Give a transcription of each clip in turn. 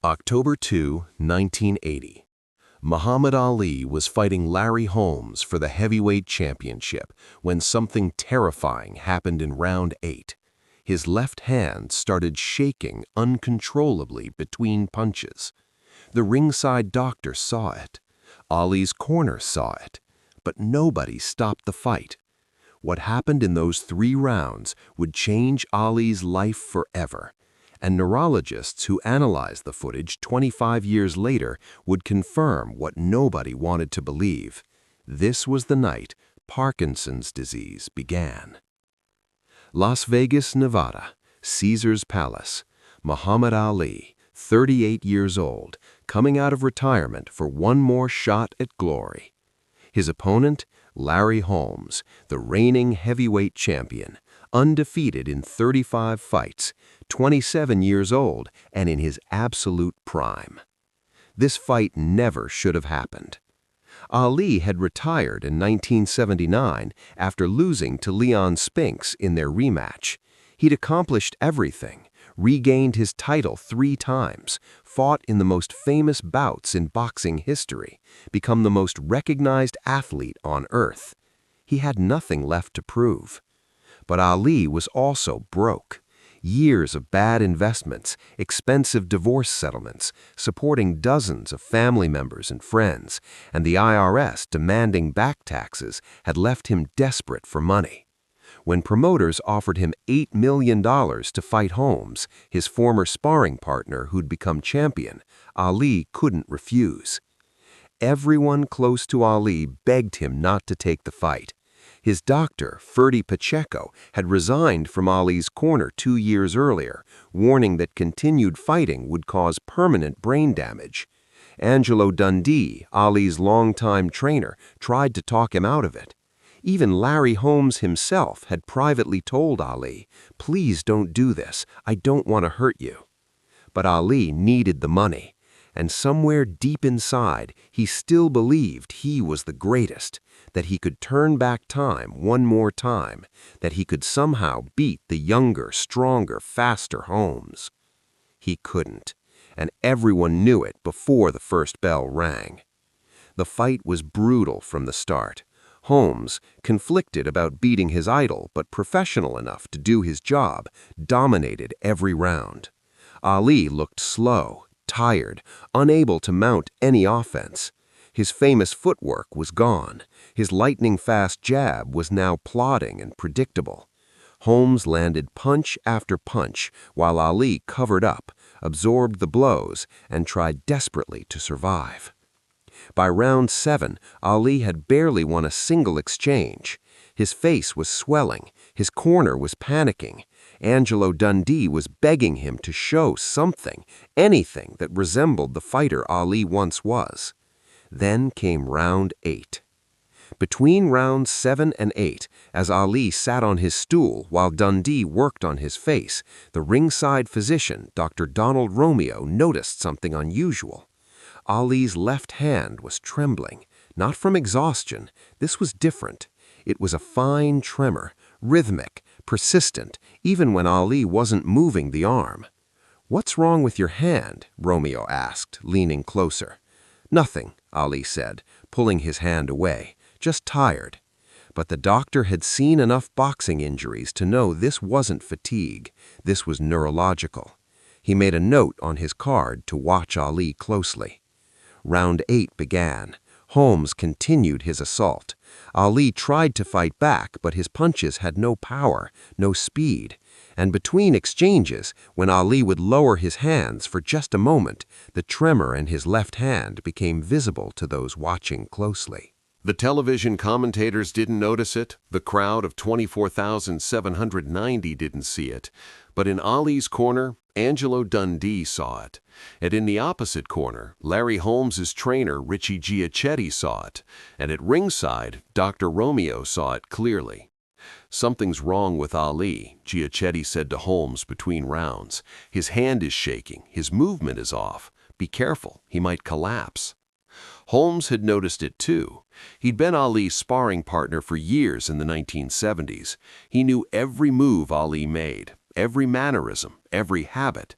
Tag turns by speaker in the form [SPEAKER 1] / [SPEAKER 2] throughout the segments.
[SPEAKER 1] October 2, 1980. Muhammad Ali was fighting Larry Holmes for the heavyweight championship when something terrifying happened in round 8. His left hand started shaking uncontrollably between punches. The ringside doctor saw it. Ali's corner saw it. But nobody stopped the fight. What happened in those 3 rounds would change Ali's life forever. And neurologists who analyzed the footage 25 years later would confirm what nobody wanted to believe. This was the night Parkinson's disease began. Las Vegas, Nevada, Caesar's Palace. Muhammad Ali, 38 years old, coming out of retirement for one more shot at glory. His opponent, Larry Holmes, the reigning heavyweight champion, undefeated in 35 fights, 27 years old, and in his absolute prime. This fight never should have happened. Ali had retired in 1979 after losing to Leon Spinks in their rematch. He'd accomplished everything, regained his title 3 times, fought in the most famous bouts in boxing history, become the most recognized athlete on earth. He had nothing left to prove. But Ali was also broke. Years of bad investments, expensive divorce settlements, supporting dozens of family members and friends, and the IRS demanding back taxes had left him desperate for money. When promoters offered him $8 million to fight Holmes, his former sparring partner who'd become champion, Ali couldn't refuse. Everyone close to Ali begged him not to take the fight. His doctor, Ferdy Pacheco, had resigned from Ali's corner 2 years earlier, warning that continued fighting would cause permanent brain damage. Angelo Dundee, Ali's longtime trainer, tried to talk him out of it. Even Larry Holmes himself had privately told Ali, "Please don't do this, I don't want to hurt you." But Ali needed the money, and somewhere deep inside, he still believed he was the greatest, that he could turn back time one more time, that he could somehow beat the younger, stronger, faster Holmes. He couldn't, and everyone knew it before the first bell rang. The fight was brutal from the start. Holmes, conflicted about beating his idol but professional enough to do his job, dominated every round. Ali looked slow, tired, unable to mount any offense. His famous footwork was gone. His lightning-fast jab was now plodding and predictable. Holmes landed punch after punch while Ali covered up, absorbed the blows, and tried desperately to survive. By round 7, Ali had barely won a single exchange. His face was swelling. His corner was panicking. Angelo Dundee was begging him to show something, anything that resembled the fighter Ali once was. Then came round 8. Between rounds 7 and 8, as Ali sat on his stool while Dundee worked on his face, the ringside physician, Dr. Donald Romeo, noticed something unusual. Ali's left hand was trembling, not from exhaustion. This was different. It was a fine tremor, rhythmic, persistent, even when Ali wasn't moving the arm. "What's wrong with your hand?" Romeo asked, leaning closer. "Nothing," Ali said, pulling his hand away. "Just tired." But the doctor had seen enough boxing injuries to know this wasn't fatigue. This was neurological. He made a note on his card to watch Ali closely. Round 8 began. Holmes continued his assault. Ali tried to fight back, but his punches had no power, no speed. And between exchanges, when Ali would lower his hands for just a moment, the tremor in his left hand became visible to those watching closely. The television commentators didn't notice it. The crowd of 24,790 didn't see it. But in Ali's corner, Angelo Dundee saw it. And in the opposite corner, Larry Holmes' trainer, Richie Giachetti, saw it. And at ringside, Dr. Romeo saw it clearly. "Something's wrong with Ali," Giachetti said to Holmes between rounds. "His hand is shaking. His movement is off. Be careful, he might collapse." Holmes had noticed it too. He'd been Ali's sparring partner for years in the 1970s. He knew every move Ali made, every mannerism, every habit.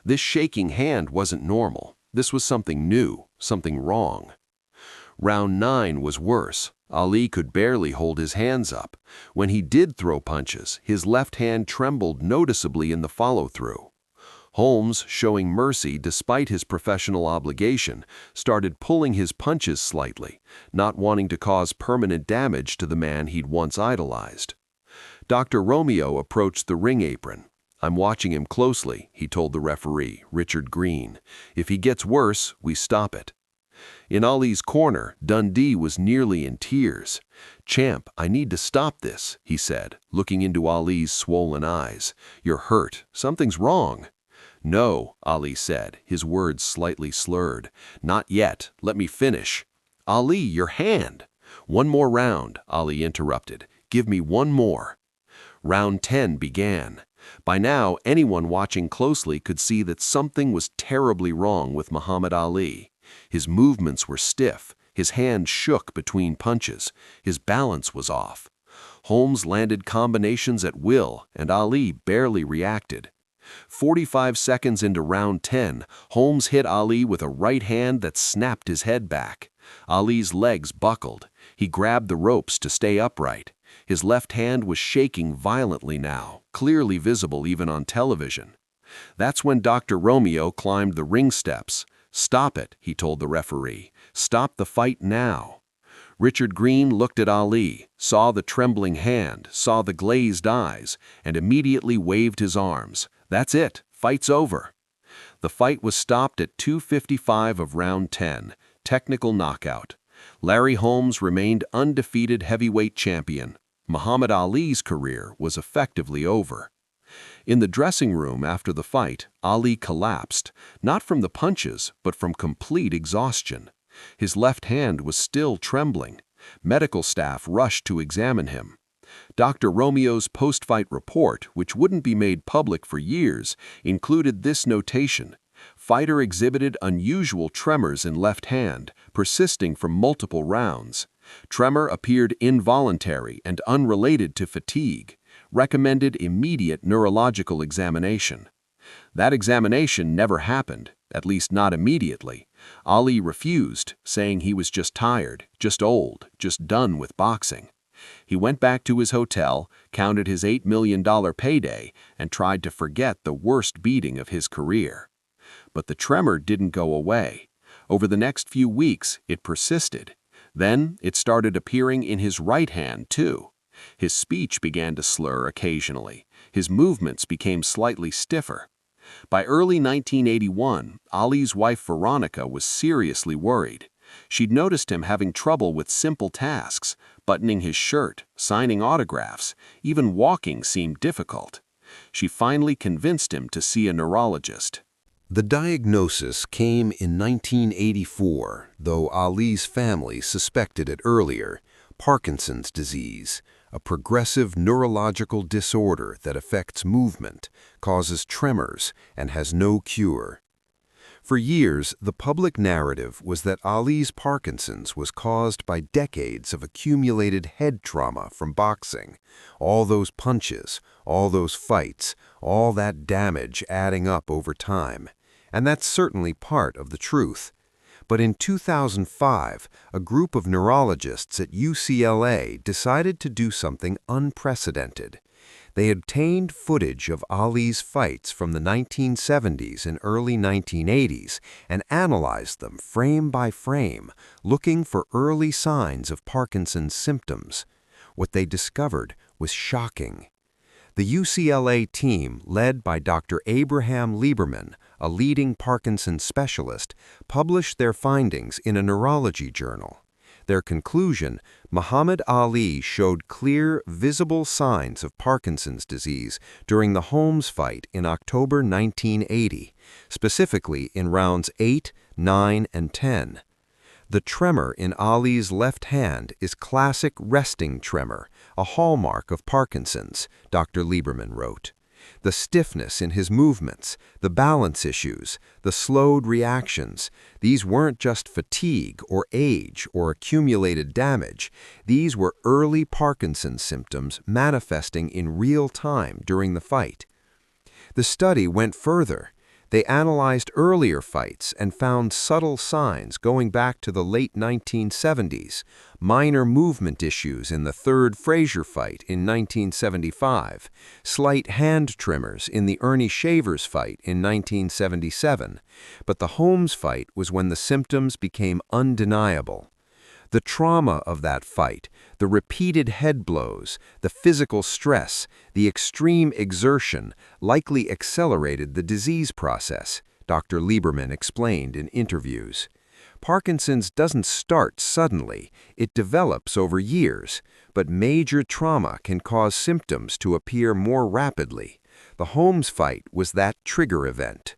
[SPEAKER 1] This shaking hand wasn't normal. This was something new, something wrong. Round 9 was worse. Ali could barely hold his hands up. When he did throw punches, his left hand trembled noticeably in the follow-through. Holmes, showing mercy despite his professional obligation, started pulling his punches slightly, not wanting to cause permanent damage to the man he'd once idolized. Dr. Romeo approached the ring apron. "I'm watching him closely," he told the referee, Richard Green. "If he gets worse, we stop it." In Ali's corner, Dundee was nearly in tears. "Champ, I need to stop this," he said, looking into Ali's swollen eyes. "You're hurt. Something's wrong." "No," Ali said, his words slightly slurred. "Not yet. Let me finish." "Ali, your hand!" "One more round," Ali interrupted. "Give me one more." Round 10 began. By now, anyone watching closely could see that something was terribly wrong with Muhammad Ali. His movements were stiff, his hand shook between punches, his balance was off. Holmes landed combinations at will, and Ali barely reacted. 45 seconds into round 10, Holmes hit Ali with a right hand that snapped his head back. Ali's legs buckled. He grabbed the ropes to stay upright. His left hand was shaking violently now, clearly visible even on television. That's when Dr. Romeo climbed the ring steps. "Stop it," he told the referee. "Stop the fight now." Richard Green looked at Ali, saw the trembling hand, saw the glazed eyes, and immediately waved his arms. "That's it. Fight's over." The fight was stopped at 2:55 of round 10, technical knockout. Larry Holmes remained undefeated heavyweight champion. Muhammad Ali's career was effectively over. In the dressing room after the fight, Ali collapsed, not from the punches, but from complete exhaustion. His left hand was still trembling. Medical staff rushed to examine him. Dr. Romeo's post-fight report, which wouldn't be made public for years, included this notation: "Fighter exhibited unusual tremors in left hand, persisting for multiple rounds. Tremor appeared involuntary and unrelated to fatigue. Recommended immediate neurological examination." That examination never happened, at least not immediately. Ali refused, saying he was just tired, just old, just done with boxing. He went back to his hotel, counted his $8 million payday, and tried to forget the worst beating of his career. But the tremor didn't go away. Over the next few weeks, it persisted. Then it started appearing in his right hand, too. His speech began to slur occasionally. His movements became slightly stiffer. By early 1981, Ali's wife Veronica was seriously worried. She'd noticed him having trouble with simple tasks, buttoning his shirt, signing autographs, even walking seemed difficult. She finally convinced him to see a neurologist.
[SPEAKER 2] The diagnosis came in 1984, though Ali's family suspected it earlier: Parkinson's disease, a progressive neurological disorder that affects movement, causes tremors, and has no cure. For years, the public narrative was that Ali's Parkinson's was caused by decades of accumulated head trauma from boxing, all those punches, all those fights, all that damage adding up over time. And that's certainly part of the truth. But in 2005, a group of neurologists at UCLA decided to do something unprecedented. They obtained footage of Ali's fights from the 1970s and early 1980s and analyzed them frame by frame, looking for early signs of Parkinson's symptoms. What they discovered was shocking. The UCLA team, led by Dr. Abraham Lieberman, a leading Parkinson's specialist, published their findings in a neurology journal. Their conclusion: Muhammad Ali showed clear, visible signs of Parkinson's disease during the Holmes fight in October 1980, specifically in rounds 8, 9, and 10. The tremor in Ali's left hand is classic resting tremor, a hallmark of Parkinson's, Dr. Lieberman wrote. The stiffness in his movements, the balance issues, the slowed reactions, these weren't just fatigue or age or accumulated damage. These were early Parkinson's symptoms manifesting in real time during the fight. The study went further. They analyzed earlier fights and found subtle signs going back to the late 1970s, minor movement issues in the third Frazier fight in 1975, slight hand tremors in the Ernie Shavers fight in 1977, but the Holmes fight was when the symptoms became undeniable. The trauma of that fight, the repeated head blows, the physical stress, the extreme exertion likely accelerated the disease process, Dr. Lieberman explained in interviews. Parkinson's doesn't start suddenly, it develops over years, but major trauma can cause symptoms to appear more rapidly. The Holmes fight was that trigger event.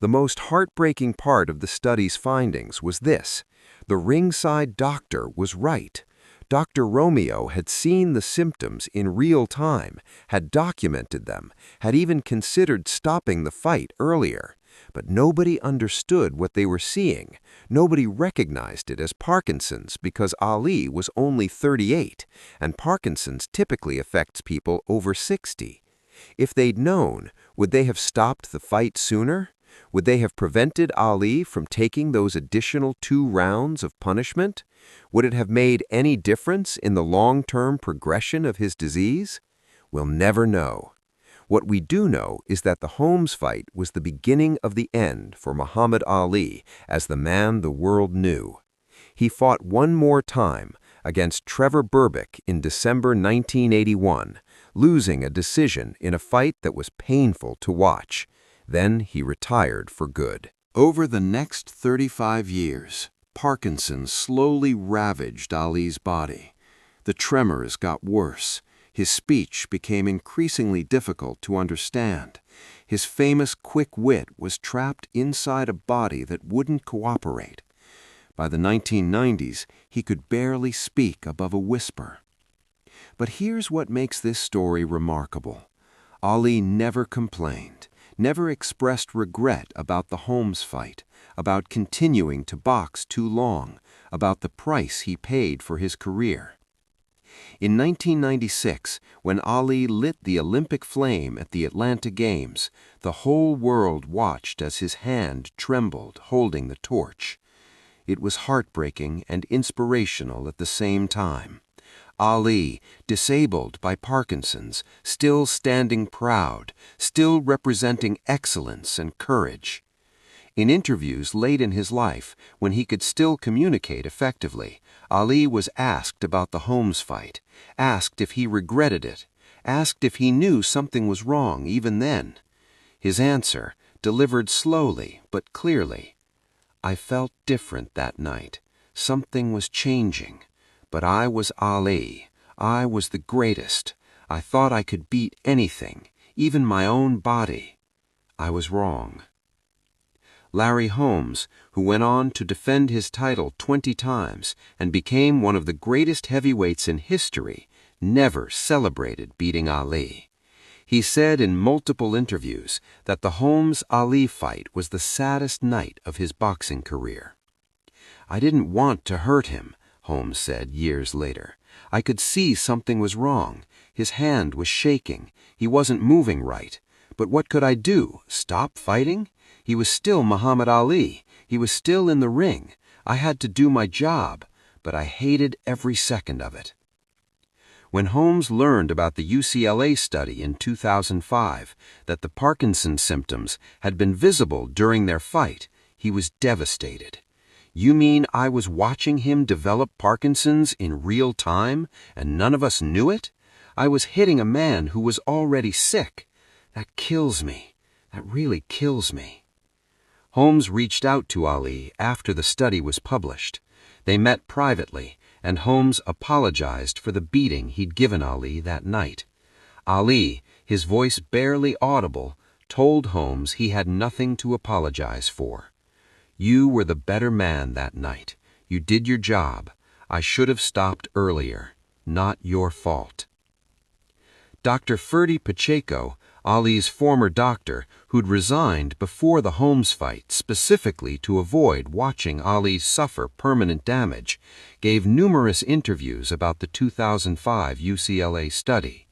[SPEAKER 2] The most heartbreaking part of the study's findings was this: the ringside doctor was right. Dr. Romeo had seen the symptoms in real time, had documented them, had even considered stopping the fight earlier. But nobody understood what they were seeing. Nobody recognized it as Parkinson's because Ali was only 38, and Parkinson's typically affects people over 60. If they'd known, would they have stopped the fight sooner? Would they have prevented Ali from taking those additional 2 rounds of punishment? Would it have made any difference in the long-term progression of his disease? We'll never know. What we do know is that the Holmes fight was the beginning of the end for Muhammad Ali as the man the world knew. He fought one more time against Trevor Berbick in December 1981, losing a decision in a fight that was painful to watch. Then he retired for good. Over the next 35 years, Parkinson slowly ravaged Ali's body. The tremors got worse. His speech became increasingly difficult to understand. His famous quick wit was trapped inside a body that wouldn't cooperate. By the 1990s, he could barely speak above a whisper. But here's what makes this story remarkable. Ali never complained, never expressed regret about the Holmes fight, about continuing to box too long, about the price he paid for his career. In 1996, when Ali lit the Olympic flame at the Atlanta Games, the whole world watched as his hand trembled holding the torch. It was heartbreaking and inspirational at the same time. Ali, disabled by Parkinson's, still standing proud, still representing excellence and courage. In interviews late in his life, when he could still communicate effectively, Ali was asked about the Holmes fight, asked if he regretted it, asked if he knew something was wrong even then. His answer, delivered slowly but clearly: "I felt different that night. Something was changing. But I was Ali. I was the greatest. I thought I could beat anything, even my own body. I was wrong." Larry Holmes, who went on to defend his title 20 times and became one of the greatest heavyweights in history, never celebrated beating Ali. He said in multiple interviews that the Holmes-Ali fight was the saddest night of his boxing career. "I didn't want to hurt him," Holmes said years later. "I could see something was wrong. His hand was shaking. He wasn't moving right. But what could I do? Stop fighting? He was still Muhammad Ali. He was still in the ring. I had to do my job, but I hated every second of it." When Holmes learned about the UCLA study in 2005, that the Parkinson symptoms had been visible during their fight, he was devastated. "You mean I was watching him develop Parkinson's in real time, and none of us knew it? I was hitting a man who was already sick. That kills me. That really kills me." Holmes reached out to Ali after the study was published. They met privately, and Holmes apologized for the beating he'd given Ali that night. Ali, his voice barely audible, told Holmes he had nothing to apologize for. "You were the better man that night. You did your job. I should have stopped earlier. Not your fault." Dr. Ferdy Pacheco, Ali's former doctor, who'd resigned before the Holmes fight specifically to avoid watching Ali suffer permanent damage, gave numerous interviews about the 2005 UCLA study.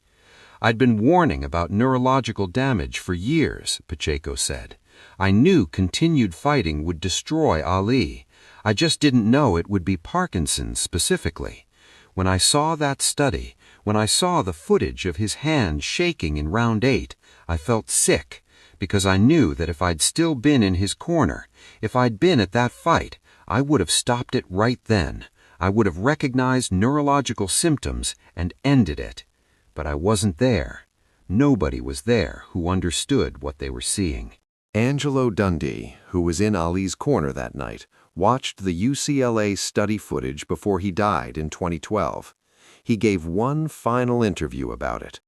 [SPEAKER 2] "I'd been warning about neurological damage for years," Pacheco said. I knew continued fighting would destroy Ali. I just didn't know it would be Parkinson's specifically. When I saw that study, when I saw the footage of his hand shaking in round 8, I felt sick, because I knew that if I'd still been in his corner, if I'd been at that fight, I would have stopped it right then. I would have recognized neurological symptoms and ended it. But I wasn't there. Nobody was there who understood what they were seeing.
[SPEAKER 1] Angelo Dundee, who was in Ali's corner that night, watched the UCLA study footage before he died in 2012. He gave one final interview about it.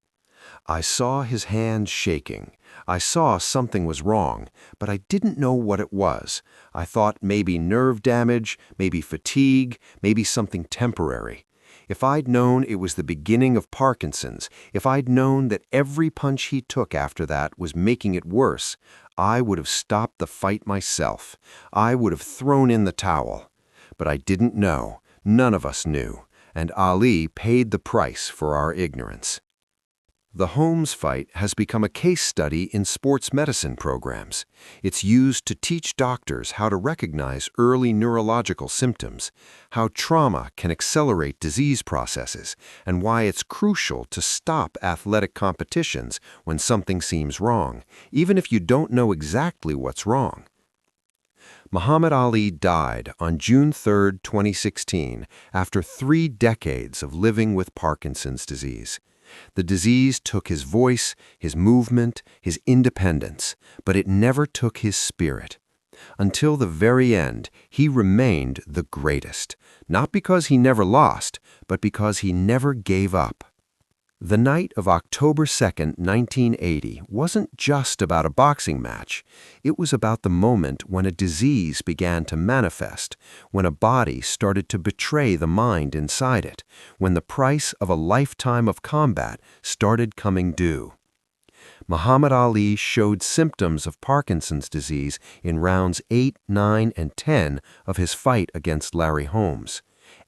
[SPEAKER 1] "I saw his hands shaking. I saw something was wrong, but I didn't know what it was. I thought maybe nerve damage, maybe fatigue, maybe something temporary. If I'd known it was the beginning of Parkinson's, if I'd known that every punch he took after that was making it worse, I would have stopped the fight myself. I would have thrown in the towel. But I didn't know. None of us knew. And Ali paid the price for our ignorance." The Holmes fight has become a case study in sports medicine programs. It's used to teach doctors how to recognize early neurological symptoms, how trauma can accelerate disease processes, and why it's crucial to stop athletic competitions when something seems wrong, even if you don't know exactly what's wrong. Muhammad Ali died on June 3, 2016, after 3 decades of living with Parkinson's disease. The disease took his voice, his movement, his independence, but it never took his spirit. Until the very end, he remained the greatest, not because he never lost, but because he never gave up. The night of October 2, 1980 wasn't just about a boxing match. It was about the moment when a disease began to manifest, when a body started to betray the mind inside it, when the price of a lifetime of combat started coming due. Muhammad Ali showed symptoms of Parkinson's disease in rounds 8, 9, and 10 of his fight against Larry Holmes.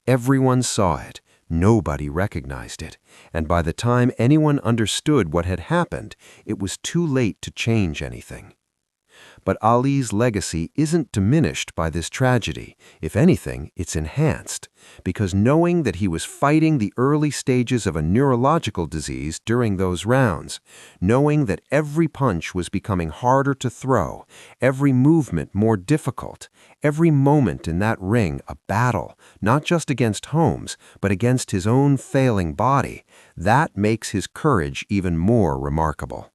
[SPEAKER 1] Everyone saw it. Nobody recognized it, and by the time anyone understood what had happened, it was too late to change anything. But Ali's legacy isn't diminished by this tragedy. If anything, it's enhanced, because knowing that he was fighting the early stages of a neurological disease during those rounds, knowing that every punch was becoming harder to throw, every movement more difficult, every moment in that ring a battle, not just against Holmes, but against his own failing body, that makes his courage even more remarkable.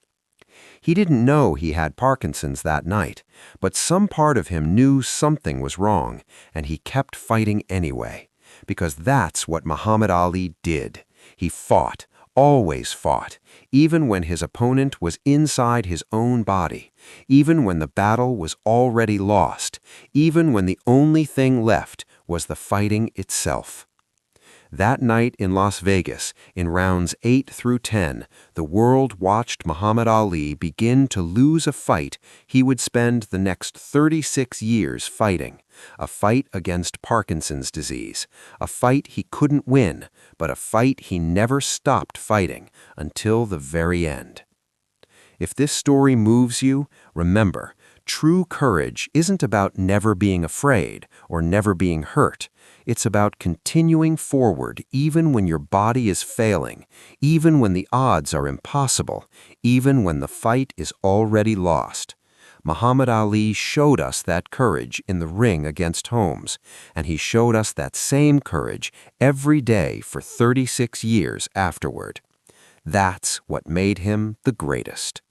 [SPEAKER 1] He didn't know he had Parkinson's that night, but some part of him knew something was wrong, and he kept fighting anyway, because that's what Muhammad Ali did. He fought, always fought, even when his opponent was inside his own body, even when the battle was already lost, even when the only thing left was the fighting itself. That night in Las Vegas, in rounds 8 through 10, the world watched Muhammad Ali begin to lose a fight he would spend the next 36 years fighting, a fight against Parkinson's disease, a fight he couldn't win, but a fight he never stopped fighting until the very end. If this story moves you, remember, true courage isn't about never being afraid or never being hurt. It's about continuing forward even when your body is failing, even when the odds are impossible, even when the fight is already lost. Muhammad Ali showed us that courage in the ring against Holmes, and he showed us that same courage every day for 36 years afterward. That's what made him the greatest.